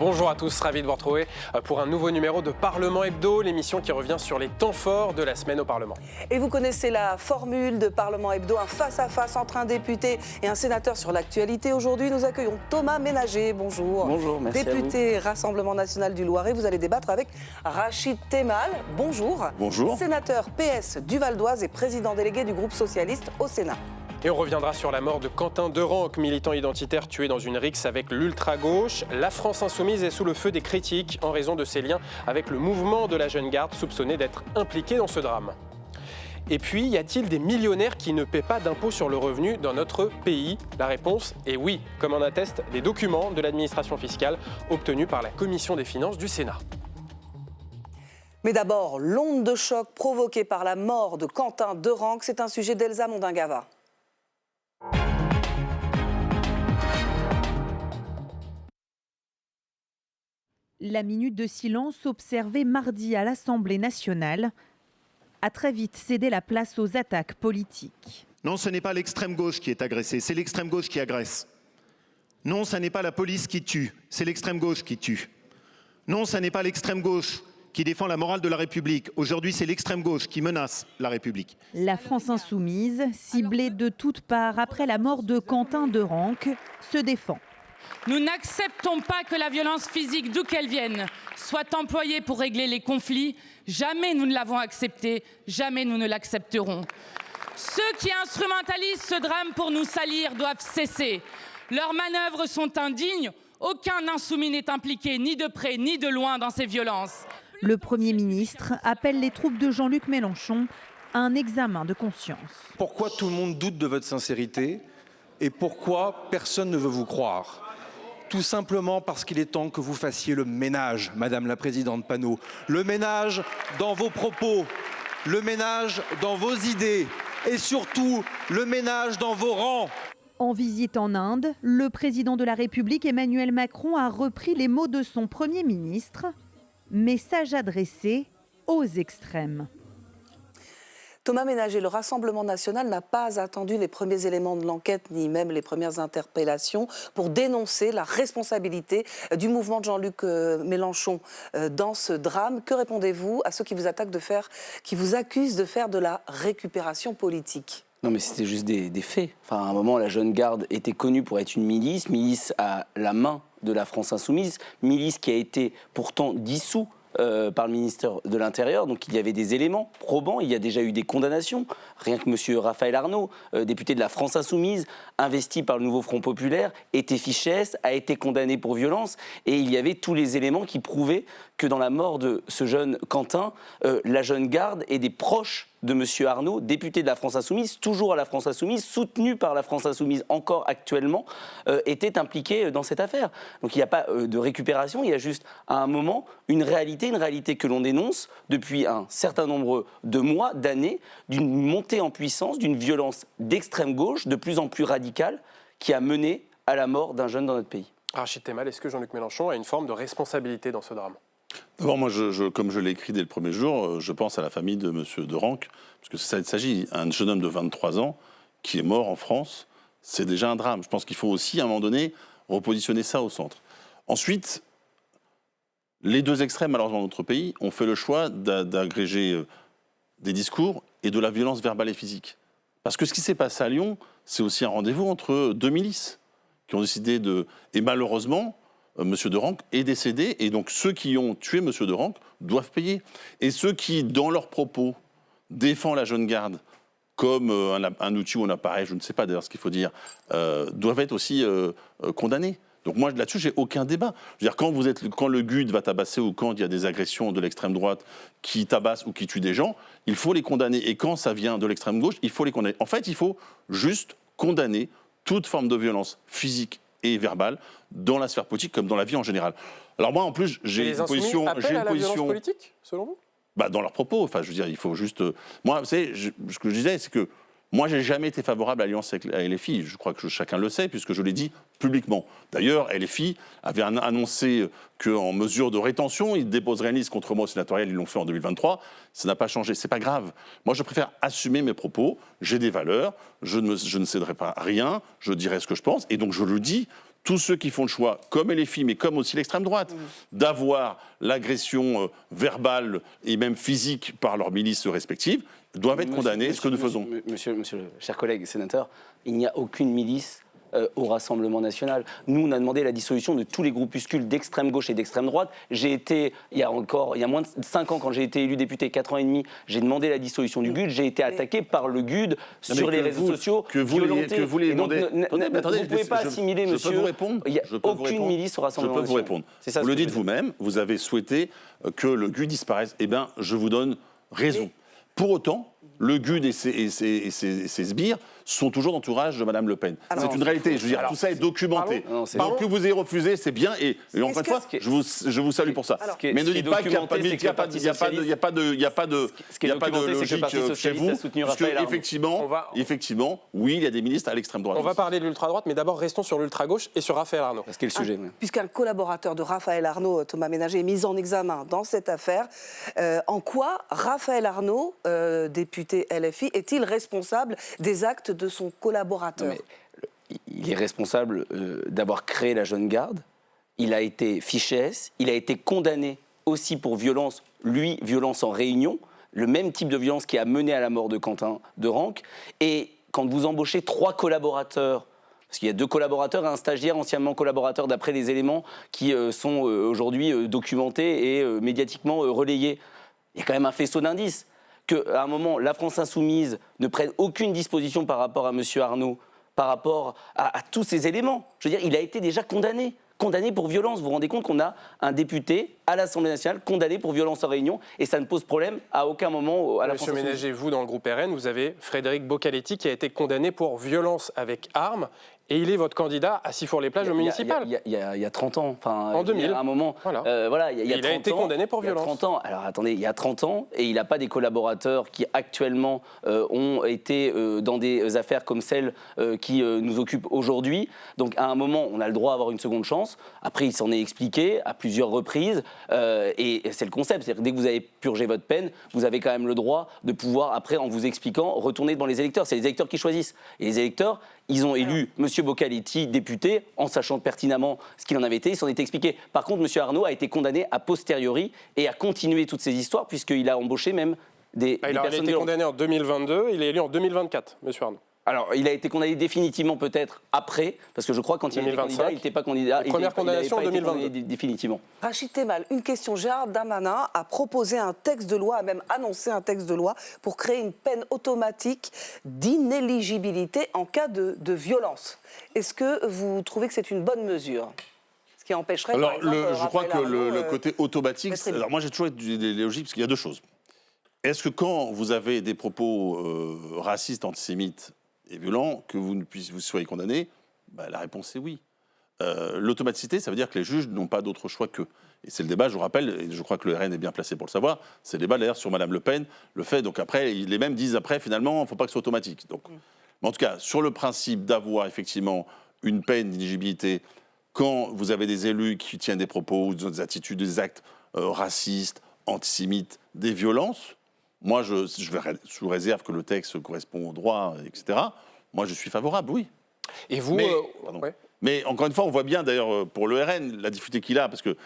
Bonjour à tous, ravi de vous retrouver pour un nouveau numéro de Parlement Hebdo, l'émission qui revient sur les temps forts de la semaine au Parlement. Et vous connaissez la formule de Parlement Hebdo, un face-à-face entre un député et un sénateur sur l'actualité. Aujourd'hui, nous accueillons Thomas Ménager. Bonjour. Bonjour, merci député Rassemblement National du Loiret. Vous allez débattre avec Rachid Temal. Bonjour. Bonjour. Sénateur PS du Val d'Oise et président délégué du groupe socialiste au Sénat. Et on reviendra sur la mort de Quentin Derenc, militant identitaire tué dans une rixe avec l'ultra-gauche. La France insoumise est sous le feu des critiques en raison de ses liens avec le mouvement de la Jeune Garde, soupçonné d'être impliqué dans ce drame. Et puis, y a-t-il des millionnaires qui ne paient pas d'impôt sur le revenu dans notre pays? La réponse est oui, comme en attestent les documents de l'administration fiscale obtenus par la Commission des finances du Sénat. Mais d'abord, l'onde de choc provoquée par la mort de Quentin Derenc, c'est un sujet d'Elsa Mondingava. La minute de silence observée mardi à l'Assemblée nationale a très vite cédé la place aux attaques politiques. Non, ce n'est pas l'extrême gauche qui est agressée, c'est l'extrême gauche qui agresse. Non, ce n'est pas la police qui tue, c'est l'extrême gauche qui tue. Non, ce n'est pas l'extrême gauche qui défend la morale de la République. Aujourd'hui, c'est l'extrême gauche qui menace la République. La France insoumise, ciblée de toutes parts après la mort de Quentin Derenc, se défend. Nous n'acceptons pas que la violence physique, d'où qu'elle vienne, soit employée pour régler les conflits. Jamais nous ne l'avons accepté, jamais nous ne l'accepterons. Ceux qui instrumentalisent ce drame pour nous salir doivent cesser. Leurs manœuvres sont indignes. Aucun insoumis n'est impliqué, ni de près ni de loin, dans ces violences. Le Premier ministre appelle les troupes de Jean-Luc Mélenchon à un examen de conscience. Pourquoi tout le monde doute de votre sincérité et pourquoi personne ne veut vous croire? Tout simplement parce qu'il est temps que vous fassiez le ménage, Madame la Présidente Panot. Le ménage dans vos propos, le ménage dans vos idées et surtout le ménage dans vos rangs. En visite en Inde, le président de la République, Emmanuel Macron, a repris les mots de son Premier ministre. Message adressé aux extrêmes. Thomas Ménager, le Rassemblement national n'a pas attendu les premiers éléments de l'enquête, ni même les premières interpellations, pour dénoncer la responsabilité du mouvement de Jean-Luc Mélenchon dans ce drame. Que répondez-vous à ceux qui vous accusent de faire de la récupération politique? Non, mais c'était juste des faits. Enfin, à un moment, la Jeune Garde était connue pour être une milice à la main de la France insoumise, milice qui a été pourtant dissous par le ministère de l'Intérieur. Donc il y avait des éléments probants, il y a déjà eu des condamnations. Rien que M. Raphaël Arnaud, député de la France insoumise, investi par le nouveau Front populaire, était fiché S, a été condamné pour violence. Et il y avait tous les éléments qui prouvaient que dans la mort de ce jeune Quentin, la Jeune Garde et des proches de M. Arnaud, député de la France insoumise, toujours à la France insoumise, soutenu par la France insoumise encore actuellement, étaient impliqués dans cette affaire. Donc il n'y a pas de récupération, il y a juste à un moment une réalité que l'on dénonce depuis un certain nombre de mois, d'années, d'une montée en puissance, d'une violence d'extrême gauche, de plus en plus radicale, qui a mené à la mort d'un jeune dans notre pays. Rachid Temal, est-ce que Jean-Luc Mélenchon a une forme de responsabilité dans ce drame? D'abord, moi, comme je l'ai écrit dès le premier jour, je pense à la famille de M. Derenc, parce que ça, il s'agit d'un jeune homme de 23 ans qui est mort en France. C'est déjà un drame. Je pense qu'il faut aussi, à un moment donné, repositionner ça au centre. Ensuite, les deux extrêmes, malheureusement, dans notre pays, ont fait le choix d'agréger des discours et de la violence verbale et physique. Parce que ce qui s'est passé à Lyon, c'est aussi un rendez-vous entre deux milices qui ont décidé de... Et malheureusement... M. Derenc est décédé et donc ceux qui ont tué M. Derenc doivent payer. Et ceux qui, dans leurs propos, défendent la Jeune Garde comme un outil ou un appareil, je ne sais pas d'ailleurs ce qu'il faut dire, doivent être aussi condamnés. Donc moi, là-dessus, j'ai aucun débat. Je veux dire, quand le GUD va tabasser ou quand il y a des agressions de l'extrême droite qui tabassent ou qui tuent des gens, il faut les condamner. Et quand ça vient de l'extrême gauche, il faut les condamner. En fait, il faut juste condamner toute forme de violence physique et verbale dans la sphère politique comme dans la vie en général. Alors moi, en plus, j'ai une position... Appellent à la violence politique, selon vous? Dans leurs propos. Enfin, je veux dire, il faut juste... Moi, vous savez, ce que je disais, c'est que moi, j'ai jamais été favorable à l'alliance avec LFI. Je crois que chacun le sait, puisque je l'ai dit publiquement. D'ailleurs, LFI avait annoncé qu'en mesure de rétention, ils déposeraient une liste contre moi au sénatorial. Ils l'ont fait en 2023. Ça n'a pas changé. C'est pas grave. Moi, je préfère assumer mes propos. J'ai des valeurs. Je ne céderai pas à rien. Je dirai ce que je pense. Et donc, je le dis tous ceux qui font le choix, comme les filles, mais comme aussi l'extrême droite, d'avoir l'agression verbale et même physique par leurs milices respectives, doivent être condamnés, ce que nous faisons. Monsieur, cher collègue sénateur, il n'y a aucune milice au Rassemblement national. Nous, on a demandé la dissolution de tous les groupuscules d'extrême gauche et d'extrême droite. J'ai été, il y a moins de 5 ans, quand j'ai été élu député, 4 ans et demi, j'ai demandé la dissolution du GUD. J'ai été attaqué par le GUD sur les réseaux sociaux. Que vous les demandez. Vous ne pouvez pas assimiler, monsieur. Je peux vous répondre. Il n'y a aucune milice au Rassemblement national. Je peux vous répondre. Vous le dites vous-même, vous avez souhaité que le GUD disparaisse. Eh bien, je vous donne raison. Pour autant, le GUD et ses sbires sont toujours d'entourage de Mme Le Pen. C'est une réalité. Je veux dire, tout ça est documenté. Donc que vous ayez refusé, c'est bien. Et encore une fois, je vous salue pour ça. Mais ne dites pas qu'il n'y a pas de logique chez vous. Parce qu'effectivement, oui, il y a des ministres à l'extrême droite. On va parler de l'ultra-droite, mais d'abord restons sur l'ultra-gauche et sur Raphaël Arnaud. Parce qu'est le sujet. Puisqu'un collaborateur de Raphaël Arnaud, Thomas Ménager, est mis en examen dans cette affaire, en quoi Raphaël Arnaud, député LFI, est-il responsable des actes de son collaborateur? Il est responsable d'avoir créé la Jeune Garde. Il a été fiché S. Il a été condamné aussi pour violence, violence en réunion, le même type de violence qui a mené à la mort de Quentin Derenque. Et quand vous embauchez 3 collaborateurs, parce qu'il y a 2 collaborateurs et un stagiaire anciennement collaborateur, d'après les éléments qui sont aujourd'hui documentés et médiatiquement relayés, il y a quand même un faisceau d'indices. Qu'à un moment, la France Insoumise ne prenne aucune disposition par rapport à M. Arnaud, par rapport à tous ces éléments. Je veux dire, il a été déjà condamné pour violence. Vous vous rendez compte qu'on a un député à l'Assemblée nationale condamné pour violence en réunion, et ça ne pose problème à aucun moment à la France Insoumise. Monsieur Ménager, vous, dans le groupe RN, vous avez Frédéric Boccaletti qui a été condamné pour violence avec arme. Et il est votre candidat à Sifour-les-Plages au municipal. Il y a 30 ans. En 2000. Il y a un moment. Voilà. Il a été condamné pour violence. Il y a 30 ans. Alors attendez, il y a 30 ans, et il n'a pas des collaborateurs qui actuellement ont été dans des affaires comme celles qui nous occupent aujourd'hui. Donc à un moment, on a le droit d'avoir une seconde chance. Après, il s'en est expliqué à plusieurs reprises. Et c'est le concept. C'est-à-dire que dès que vous avez purgé votre peine, vous avez quand même le droit de pouvoir, après, en vous expliquant, retourner devant les électeurs. C'est les électeurs qui choisissent. Et les électeurs, ils ont élu M. Boccaletti député, en sachant pertinemment ce qu'il en avait été, il s'en était expliqué. Par contre, M. Arnaud a été condamné a posteriori et a continué toutes ces histoires, puisqu'il a embauché même des personnes. Il a été condamné en 2022, il est élu en 2024, M. Arnaud. Alors, il a été condamné définitivement peut-être après, parce que je crois que quand il était candidat, il n'était pas candidat. Première condamnation en 2022. Définitivement. Rachid Temal, une question. Gérald Darmanin a proposé un texte de loi, a même annoncé un texte de loi pour créer une peine automatique d'inéligibilité en cas de violence. Est-ce que vous trouvez que c'est une bonne mesure ? Ce qui empêcherait, alors, par exemple, je crois que le côté automatique, alors moi j'ai toujours des logiques, parce qu'il y a 2 choses. Est-ce que quand vous avez des propos racistes, antisémites et violents, que vous soyez condamné? La réponse est oui. L'automaticité, ça veut dire que les juges n'ont pas d'autre choix qu'eux. Et c'est le débat, je vous rappelle, et je crois que le RN est bien placé pour le savoir, c'est le débat d'ailleurs sur Mme Le Pen, le fait, donc après, les mêmes disent après, finalement, il ne faut pas que ce soit automatique. Donc, mais en tout cas, sur le principe d'avoir effectivement une peine d'inéligibilité, quand vous avez des élus qui tiennent des propos, des attitudes, des actes racistes, antisémites, des violences, moi, sous réserve que le texte correspond au droit, etc., moi, je suis favorable, oui. Et vous... Mais encore une fois, on voit bien, d'ailleurs, pour le RN, la difficulté qu'il a, parce que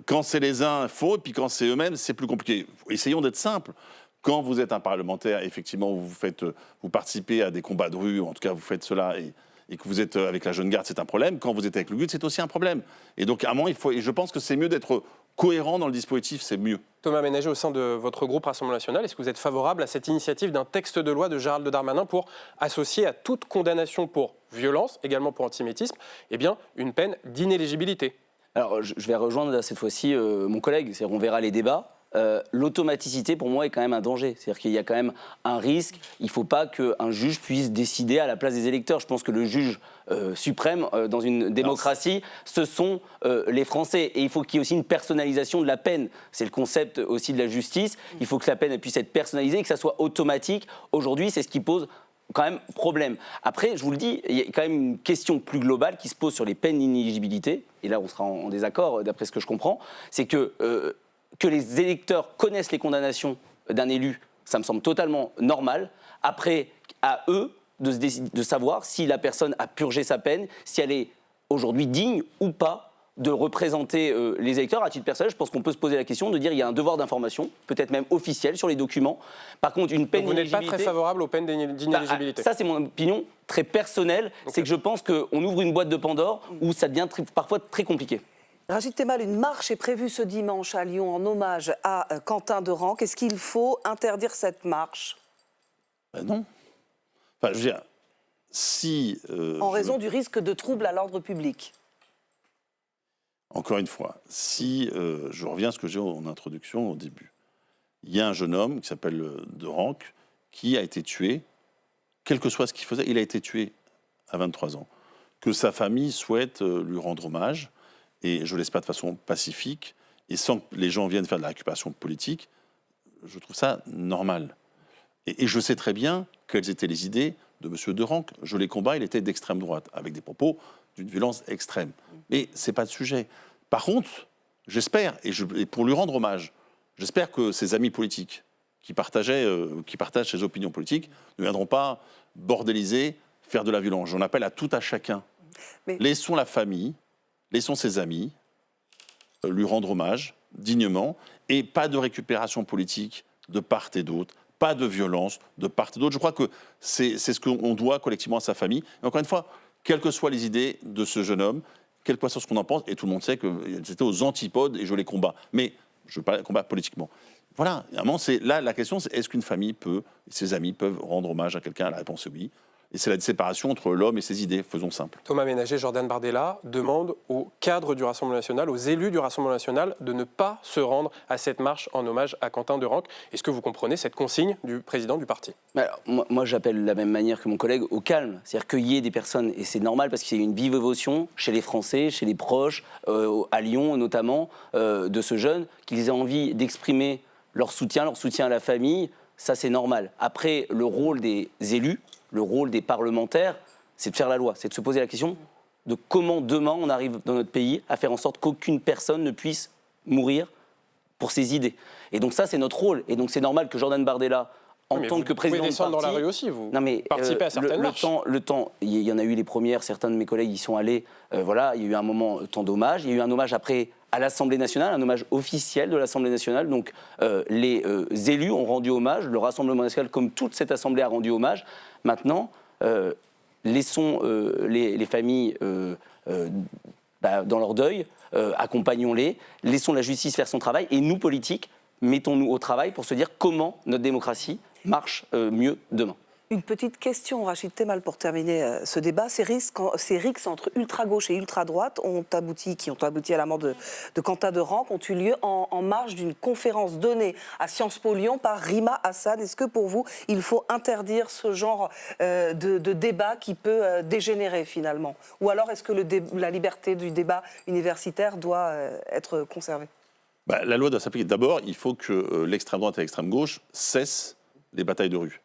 quand c'est les uns, il faut, et puis quand c'est eux-mêmes, c'est plus compliqué. Essayons d'être simples. Quand vous êtes un parlementaire, effectivement, vous participez à des combats de rue, en tout cas, vous faites cela, et que vous êtes avec la Jeune Garde, c'est un problème. Quand vous êtes avec le GUD, c'est aussi un problème. Et donc, à un moment, et je pense que c'est mieux d'être cohérent dans le dispositif, c'est mieux. Thomas Ménager, au sein de votre groupe Rassemblement National, est-ce que vous êtes favorable à cette initiative d'un texte de loi de Gérald Darmanin pour associer à toute condamnation pour violence, également pour antisémitisme, une peine d'inéligibilité? Alors, je vais rejoindre cette fois-ci mon collègue, on verra les débats. L'automaticité, pour moi, est quand même un danger. C'est-à-dire qu'il y a quand même un risque. Il ne faut pas qu'un juge puisse décider à la place des électeurs. Je pense que le juge suprême, dans une démocratie, ce sont les Français. Et il faut qu'il y ait aussi une personnalisation de la peine. C'est le concept aussi de la justice. Il faut que la peine puisse être personnalisée et que ça soit automatique. Aujourd'hui, c'est ce qui pose quand même problème. Après, je vous le dis, il y a quand même une question plus globale qui se pose sur les peines d'inéligibilité. Et là, on sera en désaccord, d'après ce que je comprends. C'est que les électeurs connaissent les condamnations d'un élu, ça me semble totalement normal. Après, à eux de savoir si la personne a purgé sa peine, si elle est aujourd'hui digne ou pas de représenter les électeurs. À titre personnel, je pense qu'on peut se poser la question de dire qu'il y a un devoir d'information, peut-être même officiel, sur les documents. Par contre, une peine d'inéligibilité... Vous n'êtes pas très favorable aux peines d'inéligibilité? Ça, c'est mon opinion très personnelle. Okay. C'est que je pense qu'on ouvre une boîte de Pandore où ça devient parfois très compliqué. Rachid Temal, une marche est prévue ce dimanche à Lyon en hommage à Quentin de Ranc. Est-ce qu'il faut interdire cette marche? Non. Enfin, je veux dire, si... en raison du risque de trouble à l'ordre public. Encore une fois, si je reviens à ce que j'ai en introduction au début, il y a un jeune homme qui s'appelle de Ranc qui a été tué, quel que soit ce qu'il faisait, il a été tué à 23 ans. Que sa famille souhaite lui rendre hommage, et je ne laisse pas de façon pacifique, et sans que les gens viennent faire de la récupération politique, je trouve ça normal. Et je sais très bien quelles étaient les idées de M. de Ranc. Je les combats, il était d'extrême droite, avec des propos d'une violence extrême. Mais ce n'est pas le sujet. Par contre, j'espère, et pour lui rendre hommage, j'espère que ses amis politiques qui partagent ses opinions politiques ne viendront pas bordéliser, faire de la violence. J'en appelle à tout à chacun. Mais... Laissons la famille, laissons ses amis lui rendre hommage dignement, et pas de récupération politique de part et d'autre, pas de violence de part et d'autre. Je crois que c'est ce qu'on doit collectivement à sa famille. Et encore une fois, quelles que soient les idées de ce jeune homme, quel que soit ce qu'on en pense, et tout le monde sait que c'était aux antipodes et je les combats. Mais je ne combats politiquement. Voilà, là, la question, c'est est-ce qu'une famille ses amis peuvent rendre hommage à quelqu'un? La réponse est oui. Et c'est la séparation entre l'homme et ses idées, faisons simple. Thomas Ménager, Jordan Bardella demande aux cadres du Rassemblement national, aux élus du Rassemblement national, de ne pas se rendre à cette marche en hommage à Quentin de Ranc. Est-ce que vous comprenez cette consigne du président du parti? Alors, moi, j'appelle de la même manière que mon collègue au calme. C'est-à-dire qu'il y ait des personnes, et c'est normal parce qu'il y a une vive émotion chez les Français, chez les proches, à Lyon notamment, de ce jeune, qu'ils aient envie d'exprimer leur soutien à la famille, ça c'est normal. Après, le rôle des élus, le rôle des parlementaires, c'est de faire la loi, c'est de se poser la question de comment demain on arrive dans notre pays à faire en sorte qu'aucune personne ne puisse mourir pour ses idées. Et donc ça, c'est notre rôle. Et donc c'est normal que Jordan Bardella, en tant que président de parti... Vous pouvez descendre dans la rue aussi, vous participez à certaines marches. Le temps, il y en a eu les premières, certains de mes collègues y sont allés, voilà, il y a eu un temps d'hommage, il y a eu un hommage après à l'Assemblée nationale, un hommage officiel de l'Assemblée nationale. Donc les élus ont rendu hommage, le Rassemblement national, comme toute cette Assemblée, a rendu hommage. Maintenant, laissons les familles dans leur deuil, accompagnons-les, laissons la justice faire son travail, et nous, politiques, mettons-nous au travail pour se dire comment notre démocratie marche mieux demain. Une petite question, Rachid Temal, pour terminer ce débat. Ces rixes entre ultra-gauche et ultra-droite qui ont abouti à la mort de Quentin de Ranc ont eu lieu en marge d'une conférence donnée à Sciences Po Lyon par Rima Hassan. Est-ce que pour vous, il faut interdire ce genre de débat qui peut dégénérer finalement? Ou alors est-ce que la liberté du débat universitaire doit être conservée? La loi doit s'appliquer. D'abord, il faut que l'extrême droite et l'extrême gauche cessent les batailles de rue.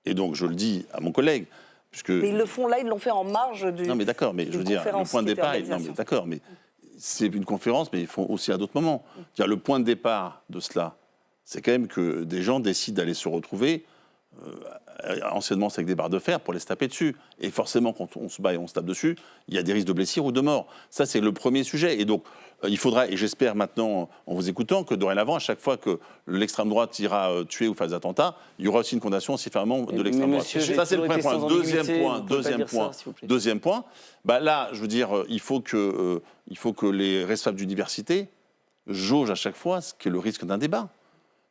Et donc, je le dis à mon collègue, puisque... Mais ils le font là, ils l'ont fait en marge du... Non, mais d'accord, mais je veux dire, le point de départ... Non, mais d'accord, mais c'est une conférence, mais ils font aussi à d'autres moments. Le point de départ de cela, c'est quand même que des gens décident d'aller se retrouver, anciennement c'est avec des barres de fer, pour les se taper dessus. Et forcément, quand on se bat et on se tape dessus, il y a des risques de blessures ou de mort. Ça, c'est le premier sujet. Et donc, il faudra, et j'espère maintenant, en vous écoutant, que dorénavant, à chaque fois que l'extrême droite ira tuer ou faire des attentats, il y aura aussi une condamnation aussi fermement de l'extrême droite. Ça, c'est le premier point. Deuxième point, là, je veux dire, il faut que les responsables d'université jaugent à chaque fois ce qu'est le risque d'un débat.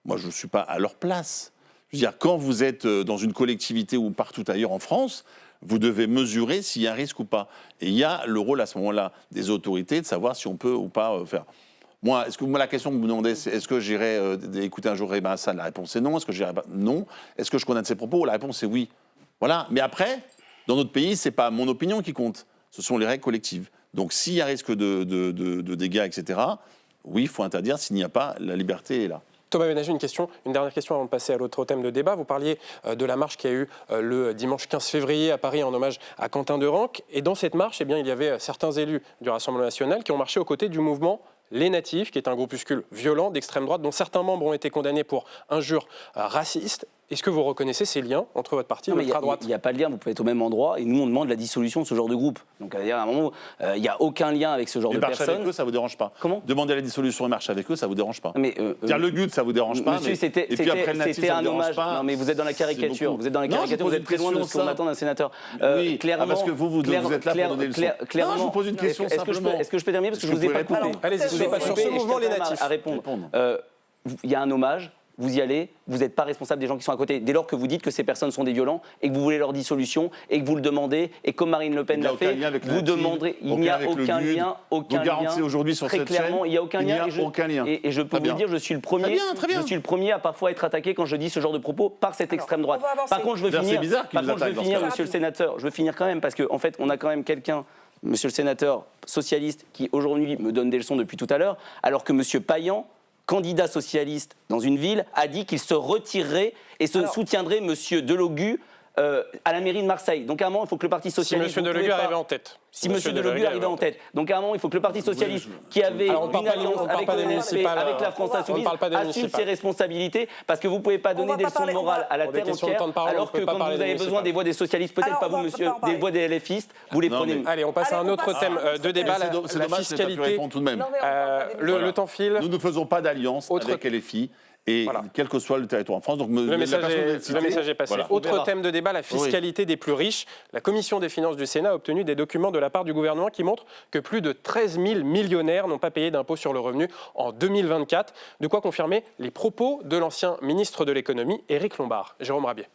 Moi, je ne suis pas à leur place. Je veux dire, quand vous êtes dans une collectivité ou partout ailleurs en France, vous devez mesurer s'il y a un risque ou pas. Et il y a le rôle à ce moment-là des autorités de savoir si on peut ou pas faire. Moi, la question que vous me demandez, c'est est-ce que j'irai écouter un jour Rima Hassan? La réponse est non. Est-ce que j'irai pas? Non. Est-ce que je condamne ses propos? La réponse est oui. Voilà. Mais après, dans notre pays, c'est pas mon opinion qui compte. Ce sont les règles collectives. Donc, s'il y a risque de dégâts, etc., oui, il faut interdire. S'il n'y a pas, la liberté est là. Thomas Ménager, une dernière question avant de passer à l'autre thème de débat. Vous parliez de la marche qui a eu le dimanche 15 février à Paris en hommage à Quentin de Ranc. Et dans cette marche, il y avait certains élus du Rassemblement national qui ont marché aux côtés du mouvement Les Natifs, qui est un groupuscule violent d'extrême droite, dont certains membres ont été condamnés pour injures racistes. Est-ce que vous reconnaissez ces liens entre votre parti et l'ultra-droite ? Il n'y a pas de lien, vous pouvez être au même endroit, et nous on demande la dissolution de ce genre de groupe. Donc à un moment, il n'y a aucun lien avec ce genre de personnes. Marcher avec eux, ça ne vous dérange pas. Comment ? Demander la dissolution et marcher avec eux, ça ne vous dérange pas. Dire le GUD, ça ne vous dérange pas. Monsieur, et puis après le natif, ça un ne vous hommage. dérange pas. Non, mais vous êtes dans la caricature. Beaucoup. Vous êtes dans la caricature, vous êtes très loin de ce qu'on attend d'un sénateur. Oui, clairement, parce que vous êtes là pour donner le son. Clairement, non, je vous pose une question simplement. Est-ce que je peux terminer parce que je ne vous ai pas coupé. Allez-y, je vous ai pas sur coupé ce mouvement, les natifs. à répondre. Il y a un hommage. Vous y allez, vous n'êtes pas responsable des gens qui sont à côté. Dès lors que vous dites que ces personnes sont des violents et que vous voulez leur dissolution et que vous le demandez, et comme Marine Le Pen l'a fait, vous demanderez. Il n'y a aucun lien, aucun lien. Vous aujourd'hui sur très cette clairement, chaîne, il n'y a aucun lien. Et je peux vous dire, je suis le premier. Je suis le premier à parfois être attaqué quand je dis ce genre de propos par cette extrême droite. Par contre, je veux finir, monsieur le sénateur. Je veux finir quand même parce qu'en fait, on a quand même quelqu'un. Monsieur le sénateur socialiste, qui aujourd'hui me donne des leçons depuis tout à l'heure, alors que monsieur Payan, candidat socialiste dans une ville, a dit qu'il se retirerait et soutiendrait monsieur Delogu à la mairie de Marseille. Donc à un moment, il faut que le Parti socialiste... Si monsieur Delogu arrivait en tête. Si monsieur Delogu arrivait en tête. Donc à un moment, il faut que le Parti socialiste, qui avait une alliance avec la France Insoumise, assume ses responsabilités, parce que vous ne pouvez pas donner des leçons morales à la terre entière, alors que quand vous avez besoin des voix des socialistes, peut-être pas vous, monsieur, des voix des LFistes, vous les prenez. Allez, on passe à un autre thème de débat, la fiscalité. Tout de même. Le temps file. Nous ne faisons pas d'alliance avec LFI. Et quel que soit le territoire en France. Donc le message est passé. Voilà. Autre thème de débat, la fiscalité des plus riches. La Commission des finances du Sénat a obtenu des documents de la part du gouvernement qui montrent que plus de 13 000 millionnaires n'ont pas payé d'impôt sur le revenu en 2024. De quoi confirmer les propos de l'ancien ministre de l'économie, Éric Lombard. Jérôme Rabier.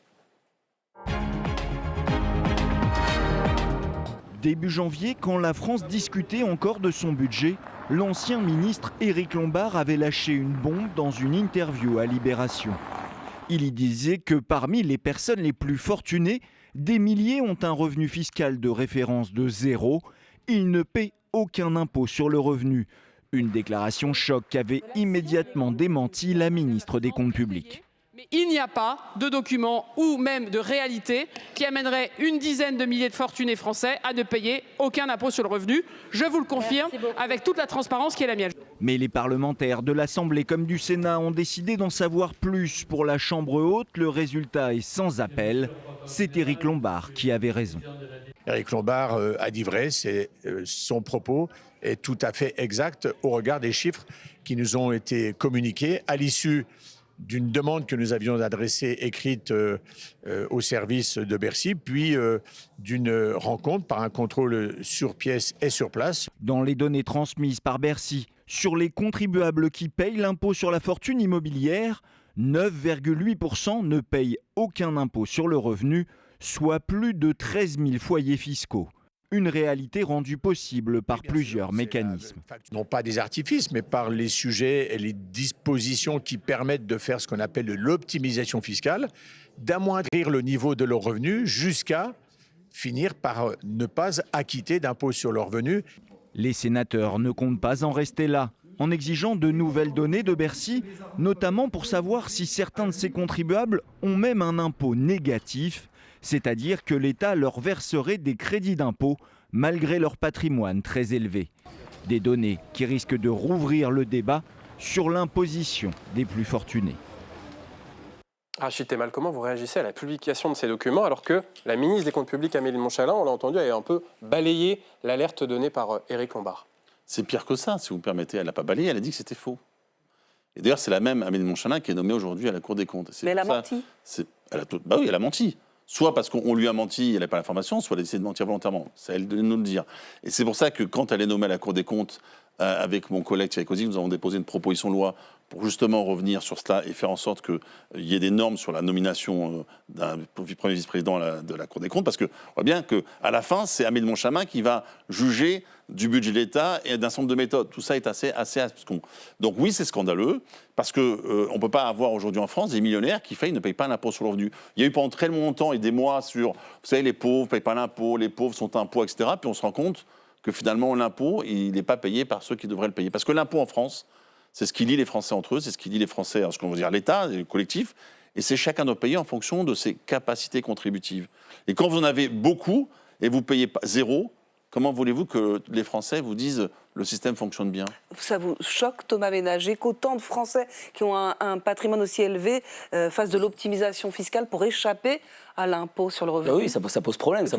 Début janvier, quand la France discutait encore de son budget, l'ancien ministre Éric Lombard avait lâché une bombe dans une interview à Libération. Il y disait que parmi les personnes les plus fortunées, des milliers ont un revenu fiscal de référence de 0. Ils ne paient aucun impôt sur le revenu. Une déclaration choc qu'avait immédiatement démenti la ministre des Comptes publics. Il n'y a pas de document ou même de réalité qui amènerait une dizaine de milliers de fortunés français à ne payer aucun impôt sur le revenu. Je vous le confirme avec toute la transparence qui est la mienne. Mais les parlementaires de l'Assemblée comme du Sénat ont décidé d'en savoir plus. Pour la Chambre haute, le résultat est sans appel. C'est Éric Lombard qui avait raison. Éric Lombard a dit vrai, son propos est tout à fait exact au regard des chiffres qui nous ont été communiqués à l'issue d'une demande que nous avions adressée écrite au service de Bercy, puis d'une rencontre par un contrôle sur pièce et sur place. Dans les données transmises par Bercy sur les contribuables qui payent l'impôt sur la fortune immobilière, 9,8% ne payent aucun impôt sur le revenu, soit plus de 13 000 foyers fiscaux. Une réalité rendue possible par plusieurs mécanismes. Non pas des artifices, mais par les sujets et les dispositions qui permettent de faire ce qu'on appelle de l'optimisation fiscale, d'amoindrir le niveau de leurs revenus jusqu'à finir par ne pas acquitter d'impôt sur leurs revenus. Les sénateurs ne comptent pas en rester là, en exigeant de nouvelles données de Bercy, notamment pour savoir si certains de ces contribuables ont même un impôt négatif, c'est-à-dire que l'État leur verserait des crédits d'impôt malgré leur patrimoine très élevé. Des données qui risquent de rouvrir le débat sur l'imposition des plus fortunés. Rachid Temal, comment vous réagissez à la publication de ces documents alors que la ministre des Comptes publics, Amélie de Montchalin, on l'a entendu, a un peu balayé l'alerte donnée par Éric Lombard? C'est pire que ça, si vous me permettez. Elle n'a pas balayé, elle a dit que c'était faux. Et d'ailleurs, c'est la même Amélie de Montchalin qui est nommée aujourd'hui à la Cour des comptes. Mais elle a menti. Oui, elle a menti. Soit parce qu'on lui a menti, elle n'a pas l'information, soit elle a décidé de mentir volontairement. C'est à elle de nous le dire. Et c'est pour ça que quand elle est nommée à la Cour des comptes, avec mon collègue Thierry Cozic, nous avons déposé une proposition de loi pour justement revenir sur cela et faire en sorte qu'il y ait des normes sur la nomination d'un premier vice-président de la Cour des comptes, parce qu'on voit bien qu'à la fin, c'est Amélie de Montchalin qui va juger du budget de l'État et d'un certain nombre de méthodes. Tout ça est assez abscon. Donc oui, c'est scandaleux, parce qu'on ne peut pas avoir aujourd'hui en France des millionnaires qui ne payent pas l'impôt sur le revenu. Il y a eu pendant très longtemps et des mois sur, vous savez, les pauvres ne payent pas l'impôt, les pauvres sont impôts, etc. Puis on se rend compte que finalement l'impôt, il n'est pas payé par ceux qui devraient le payer. Parce que l'impôt en France, c'est ce qui lie les Français entre eux, c'est ce qui lie les Français, ce qu'on veut dire l'État, le collectif, et c'est chacun doit payer en fonction de ses capacités contributives. Et quand vous en avez beaucoup et vous ne payez pas zéro, comment voulez-vous que les Français vous disent le système fonctionne bien? Ça vous choque, Thomas Ménager, qu'autant de Français qui ont un patrimoine aussi élevé fassent de l'optimisation fiscale pour échapper à l'impôt sur le revenu? Oui, ça pose problème. Ça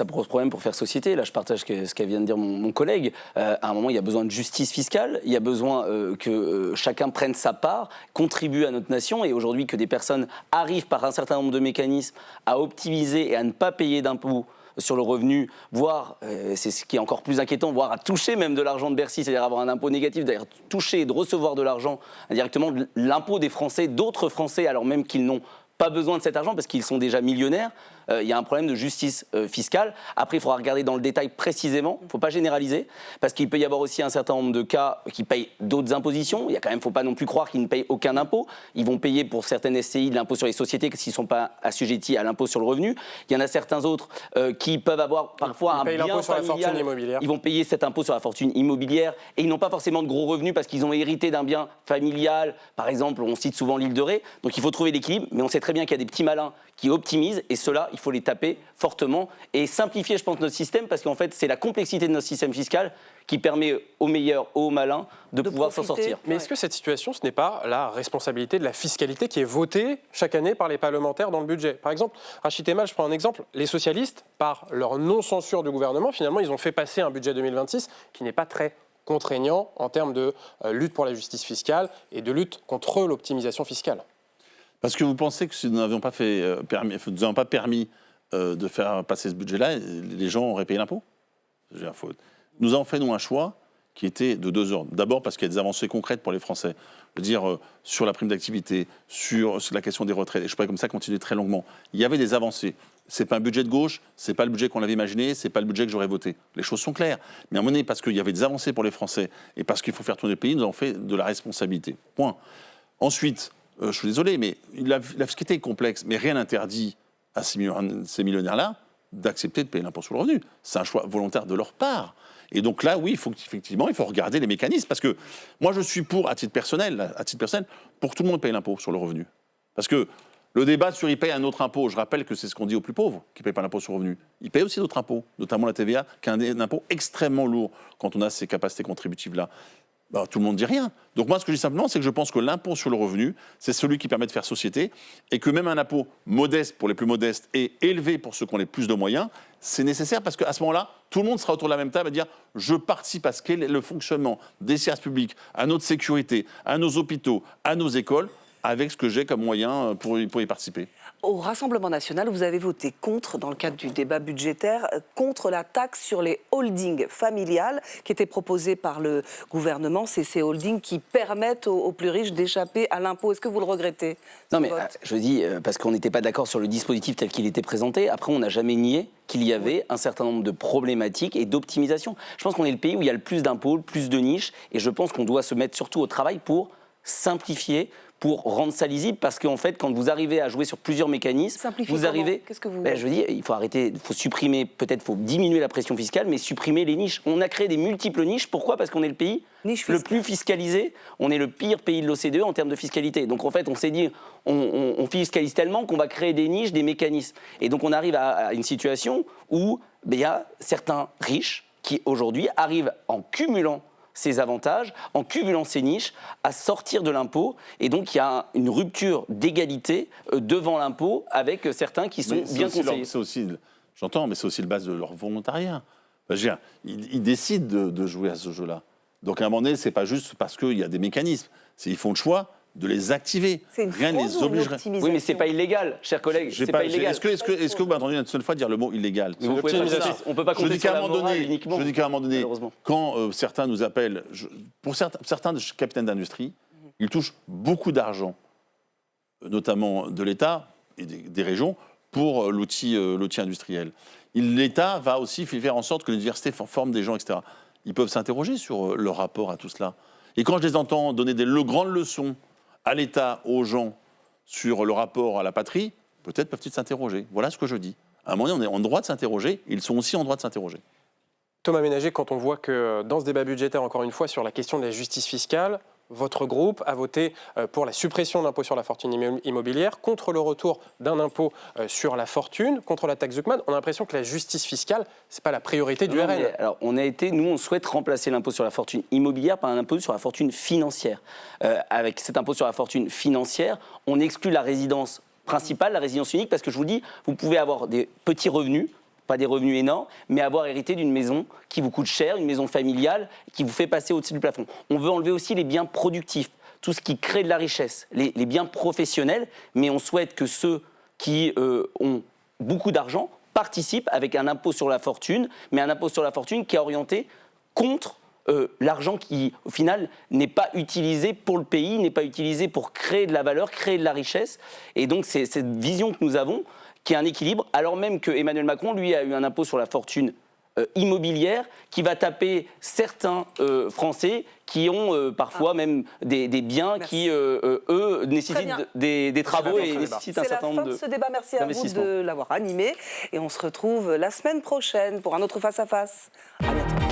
pose problème pour faire société. Là, je partage ce qu'elle vient de dire mon collègue. À un moment, il y a besoin de justice fiscale. Il y a besoin que chacun prenne sa part, contribue à notre nation. Et aujourd'hui, que des personnes arrivent par un certain nombre de mécanismes à optimiser et à ne pas payer d'impôts sur le revenu, voire, c'est ce qui est encore plus inquiétant, voire à toucher même de l'argent de Bercy, c'est-à-dire avoir un impôt négatif, d'ailleurs toucher et de recevoir de l'argent indirectement, l'impôt des Français, d'autres Français, alors même qu'ils n'ont pas besoin de cet argent parce qu'ils sont déjà millionnaires. Il y a un problème de justice fiscale. Après, il faudra regarder dans le détail précisément. Il ne faut pas généraliser parce qu'il peut y avoir aussi un certain nombre de cas qui payent d'autres impositions. Il y a quand même, faut pas non plus croire qu'ils ne payent aucun impôt. Ils vont payer pour certaines SCI de l'impôt sur les sociétés s'ils ne sont pas assujettis à l'impôt sur le revenu. Il y en a certains autres qui peuvent avoir parfois un bien familial. Ils vont payer cet impôt sur la fortune immobilière et ils n'ont pas forcément de gros revenus parce qu'ils ont hérité d'un bien familial. Par exemple, on cite souvent l'île de Ré. Donc il faut trouver l'équilibre. Mais on sait très bien qu'il y a des petits malins qui optimisent et ceux-là, il faut les taper fortement et simplifier, je pense, notre système parce qu'en fait, c'est la complexité de notre système fiscal qui permet aux meilleurs, aux malins de pouvoir s'en sortir. Mais est-ce que cette situation, ce n'est pas la responsabilité de la fiscalité qui est votée chaque année par les parlementaires dans le budget? Par exemple, Rachid Temal, je prends un exemple, les socialistes, par leur non-censure du gouvernement, finalement, ils ont fait passer un budget 2026 qui n'est pas très contraignant en termes de lutte pour la justice fiscale et de lutte contre l'optimisation fiscale. Parce que vous pensez que si nous n'avions pas permis de faire passer ce budget-là, les gens auraient payé l'impôt? Nous avons fait, nous, un choix qui était de deux ordres. D'abord parce qu'il y a des avancées concrètes pour les Français. Je veux dire, sur la prime d'activité, sur la question des retraites, et je pourrais comme ça continuer très longuement. Il y avait des avancées. C'est pas un budget de gauche, c'est pas le budget qu'on avait imaginé, c'est pas le budget que j'aurais voté. Les choses sont claires. Mais à un moment donné, parce qu'il y avait des avancées pour les Français et parce qu'il faut faire tourner le pays, nous avons fait de la responsabilité. Point. Ensuite, je suis désolé, mais la fiscalité est complexe, mais rien n'interdit à ces millionnaires-là d'accepter de payer l'impôt sur le revenu. C'est un choix volontaire de leur part. Et donc là, oui, il faut regarder les mécanismes. Parce que moi, je suis pour, à titre personnel, pour que tout le monde paye l'impôt sur le revenu. Parce que le débat sur il paye un autre impôt, je rappelle que c'est ce qu'on dit aux plus pauvres, qui ne payent pas l'impôt sur le revenu. Ils payent aussi d'autres impôts, notamment la TVA, qui est un impôt extrêmement lourd quand on a ces capacités contributives-là. Ben, tout le monde ne dit rien. Donc moi, ce que je dis simplement, c'est que je pense que l'impôt sur le revenu, c'est celui qui permet de faire société, et que même un impôt modeste pour les plus modestes et élevé pour ceux qui ont les plus de moyens, c'est nécessaire parce qu'à ce moment-là, tout le monde sera autour de la même table à dire « je participe à ce qu'est le fonctionnement des services publics, à notre sécurité, à nos hôpitaux, à nos écoles, avec ce que j'ai comme moyen pour y participer ». Au Rassemblement national, vous avez voté contre, dans le cadre du débat budgétaire, contre la taxe sur les holdings familiales qui était proposée par le gouvernement. C'est ces holdings qui permettent aux plus riches d'échapper à l'impôt. Est-ce que vous le regrettez? Non, mais je dis, parce qu'on n'était pas d'accord sur le dispositif tel qu'il était présenté. Après, on n'a jamais nié qu'il y avait un certain nombre de problématiques et d'optimisation. Je pense qu'on est le pays où il y a le plus d'impôts, le plus de niches, et je pense qu'on doit se mettre surtout au travail pour simplifier, pour rendre ça lisible, parce qu'en fait, quand vous arrivez à jouer sur plusieurs mécanismes, vous arrivez... Qu'est-ce que vous... je dis, il faut arrêter, il faut supprimer, peut-être il faut diminuer la pression fiscale, mais supprimer les niches. On a créé des multiples niches. Pourquoi? Parce qu'on est le pays le plus fiscalisé, on est le pire pays de l'OCDE en termes de fiscalité. Donc en fait, on s'est dit, on fiscalise tellement qu'on va créer des niches, des mécanismes. Et donc on arrive à une situation où il y a certains riches qui aujourd'hui arrivent en cumulant ces avantages, en cumulant ces niches, à sortir de l'impôt. Et donc, il y a une rupture d'égalité devant l'impôt avec certains qui sont bien conseillés. J'entends, mais c'est aussi le base de leur volontariat. Ils décident de jouer à ce jeu-là. Donc, à un moment donné, ce n'est pas juste parce qu'il y a des mécanismes. Ils font le choix de les activer. Rien ne les obligerait. Oui, mais c'est pas illégal, chers collègues. C'est pas illégal. Est-ce que vous m'entendez une seule fois dire le mot illégal? On ne peut pas compter sur la morale uniquement. Je dis qu'à un moment donné, quand certains nous appellent, pour certains capitaines d'industrie, ils touchent beaucoup d'argent, notamment de l'État et des régions, pour l'outil industriel. L'État va aussi faire en sorte que l'université forme des gens, etc. Ils peuvent s'interroger sur leur rapport à tout cela. Et quand je les entends donner des grandes leçons à l'État, aux gens, sur le rapport à la patrie, peut-être peuvent-ils s'interroger. Voilà ce que je dis. À un moment donné, on est en droit de s'interroger, ils sont aussi en droit de s'interroger. Thomas Ménager, quand on voit que dans ce débat budgétaire, encore une fois, sur la question de la justice fiscale, votre groupe a voté pour la suppression de l'impôt sur la fortune immobilière, contre le retour d'un impôt sur la fortune, contre la taxe Zuckman. On a l'impression que la justice fiscale, ce n'est pas la priorité du RN. Alors, nous, on souhaite remplacer l'impôt sur la fortune immobilière par un impôt sur la fortune financière. Avec cet impôt sur la fortune financière, on exclut la résidence principale, la résidence unique, parce que je vous dis, vous pouvez avoir des petits revenus, pas des revenus énormes, mais avoir hérité d'une maison qui vous coûte cher, une maison familiale, qui vous fait passer au-dessus du plafond. On veut enlever aussi les biens productifs, tout ce qui crée de la richesse, les biens professionnels, mais on souhaite que ceux qui ont beaucoup d'argent participent avec un impôt sur la fortune, mais un impôt sur la fortune qui est orienté contre l'argent qui, au final, n'est pas utilisé pour le pays, n'est pas utilisé pour créer de la valeur, créer de la richesse. Et donc, c'est cette vision que nous avons, qui est un équilibre, alors même que Emmanuel Macron, lui, a eu un impôt sur la fortune immobilière qui va taper certains Français qui ont parfois même des biens qui, eux, nécessitent des travaux et nécessitent un certain nombre d'investissements. C'est la fin de ce débat. Merci à vous de l'avoir animé. Et on se retrouve la semaine prochaine pour un autre Face à Face. À bientôt.